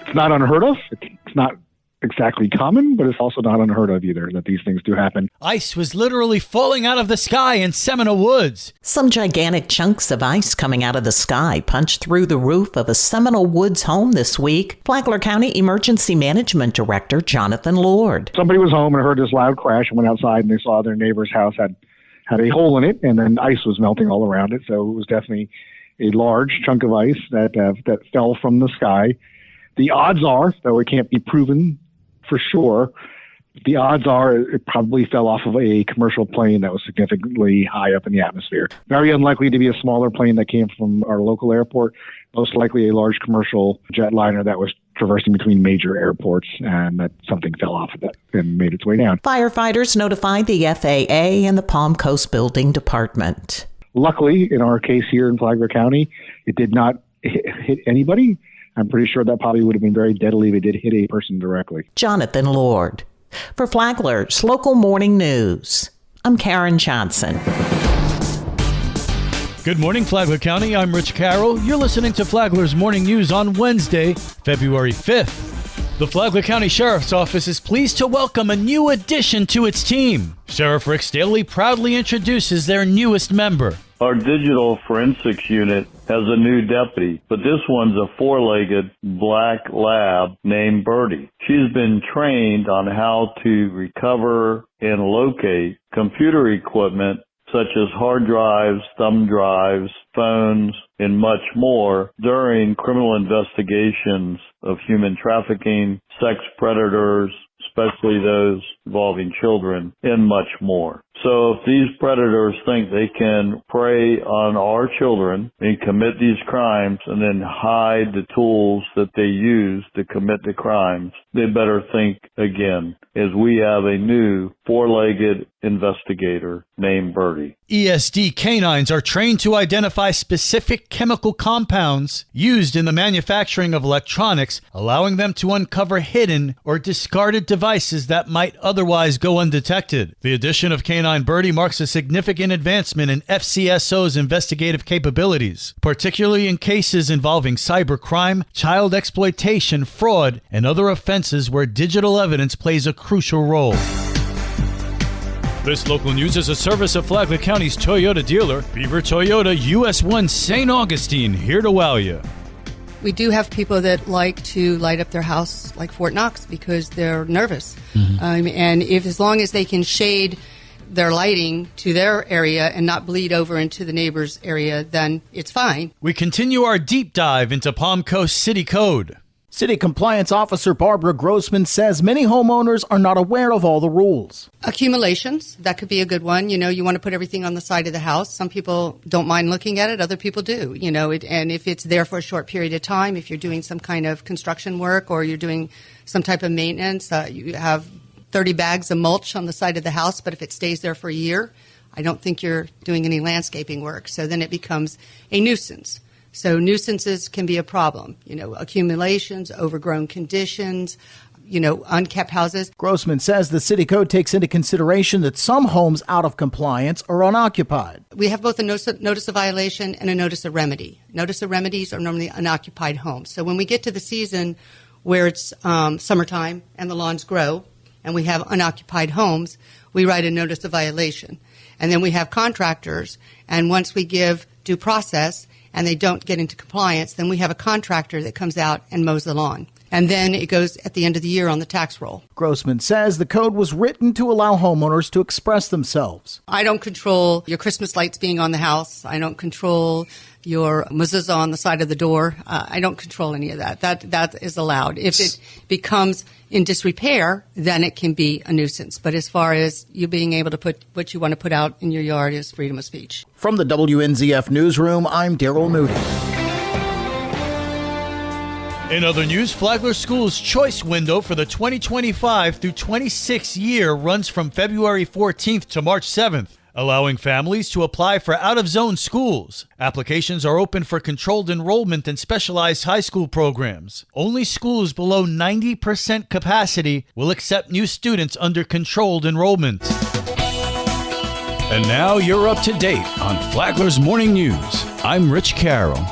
It's not unheard of. It's not exactly common, but it's also not unheard of either that these things do happen. Ice was literally falling out of the sky in Seminole Woods. Some gigantic chunks of ice coming out of the sky punched through the roof of a Seminole Woods home this week. Flagler County Emergency Management Director Jonathan Lord. Somebody was home and heard this loud crash and went outside, and they saw their neighbor's house had a hole in it, and then ice was melting all around it. So it was definitely a large chunk of ice that fell from the sky. The odds are, though it can't be proven for sure, the odds are it probably fell off of a commercial plane that was significantly high up in the atmosphere. Very unlikely to be a smaller plane that came from our local airport. Most likely a large commercial jetliner that was traversing between major airports, and that something fell off of that and made its way down. Firefighters notified the FAA and the Palm Coast Building Department. Luckily, in our case here in Flagler County, it did not hit anybody. I'm pretty sure that probably would have been very deadly if it did hit a person directly. Jonathan Lord. For Flagler's Local Morning News, I'm Karen Johnson. Good morning, Flagler County. I'm Rich Carroll. You're listening to Flagler's Morning News on Wednesday, February 5th. The Flagler County Sheriff's Office is pleased to welcome a new addition to its team. Sheriff Rick Staley proudly introduces their newest member. Our digital forensics unit has a new deputy, but this one's a four-legged black lab named Birdie. She's been trained on how to recover and locate computer equipment such as hard drives, thumb drives, phones, and much more during criminal investigations of human trafficking, sex predators, especially those involving children, and much more. So if these predators think they can prey on our children and commit these crimes and then hide the tools that they use to commit the crimes, they better think again, as we have a new four-legged investigator named Birdie. ESD canines are trained to identify specific chemical compounds used in the manufacturing of electronics, allowing them to uncover hidden or discarded devices that might otherwise go undetected. The addition of Canine Birdie marks a significant advancement in FCSO's investigative capabilities, particularly in cases involving cybercrime, child exploitation, fraud, and other offenses where digital evidence plays a crucial role. This local news is a service of Flagler County's Toyota dealer, Beaver Toyota, US 1 St. Augustine, here to wow you. We do have people that like to light up their house like Fort Knox because they're nervous. And as long as they can shade their lighting to their area and not bleed over into the neighbor's area, then it's fine. We continue our deep dive into Palm Coast City Code. City Compliance Officer Barbara Grossman says many homeowners are not aware of all the rules. Accumulations, that could be a good one. You want to put everything on the side of the house. Some people don't mind looking at it. Other people do. And if it's there for a short period of time, if you're doing some kind of construction work or you're doing some type of maintenance, you have 30 bags of mulch on the side of the house, but if it stays there for a year, I don't think you're doing any landscaping work. So then it becomes a nuisance. So nuisances can be a problem, accumulations, overgrown conditions, unkept houses. Grossman says the city code takes into consideration that some homes out of compliance are unoccupied. We have both a notice of violation and a notice of remedy. Notice of remedies are normally unoccupied homes. So when we get to the season where it's summertime and the lawns grow and we have unoccupied homes, we write a notice of violation. And then we have contractors, and once we give due process and they don't get into compliance, then we have a contractor that comes out and mows the lawn. And then it goes at the end of the year on the tax roll. Grossman says the code was written to allow homeowners to express themselves. I don't control your Christmas lights being on the house. I don't control your mezuzah on the side of the door. I don't control any of that. That is allowed. If it becomes in disrepair, then it can be a nuisance. But as far as you being able to put what you want to put out in your yard is freedom of speech. From the WNZF Newsroom, I'm Daryl Moody. In other news, Flagler School's choice window for the 2025 through 26 year runs from February 14th to March 7th, allowing families to apply for out-of-zone schools. Applications are open for controlled enrollment and specialized high school programs. Only schools below 90% capacity will accept new students under controlled enrollment. And now you're up to date on Flagler's Morning News. I'm Rich Carroll.